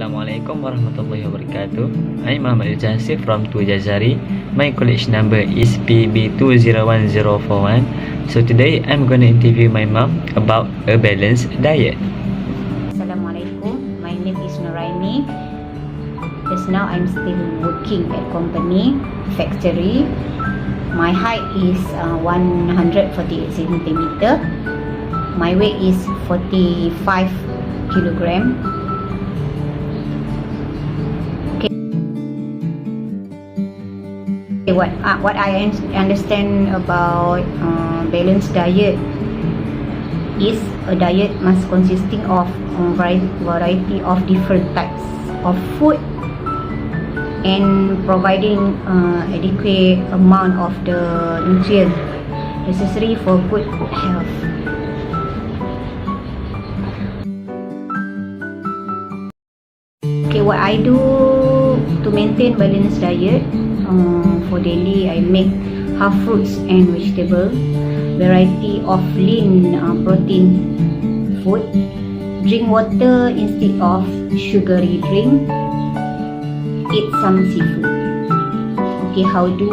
Assalamualaikum warahmatullahi wabarakatuh. I'm Hasif from Jazari. My college number is PB201041. So today I'm gonna interview my mom about a balanced diet. Assalamualaikum. My name is Nuraini. Just now I'm still working at company factory. My height is 148 centimeter. My weight is 45 kilogram. What I understand about balanced diet is a diet must consisting of variety of different types of food and providing adequate amount of the nutrients necessary for good health. Okay, what I do to maintain balanced diet, for daily I make half fruits and vegetable, variety of lean protein food, drink water instead of sugary drink, eat some seafood. Okay, how to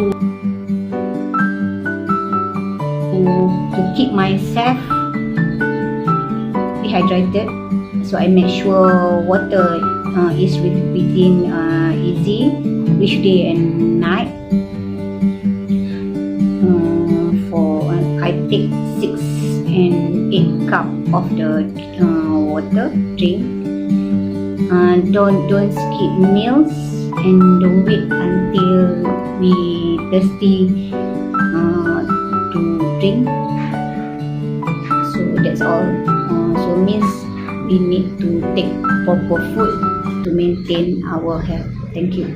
keep myself dehydrated, so I make sure water is within easy each day and night. I take 6 and 8 cup of the water drink. Don't skip meals and don't wait until we thirsty to drink. So that's all. So means we need to take proper food to maintain our health. Thank you.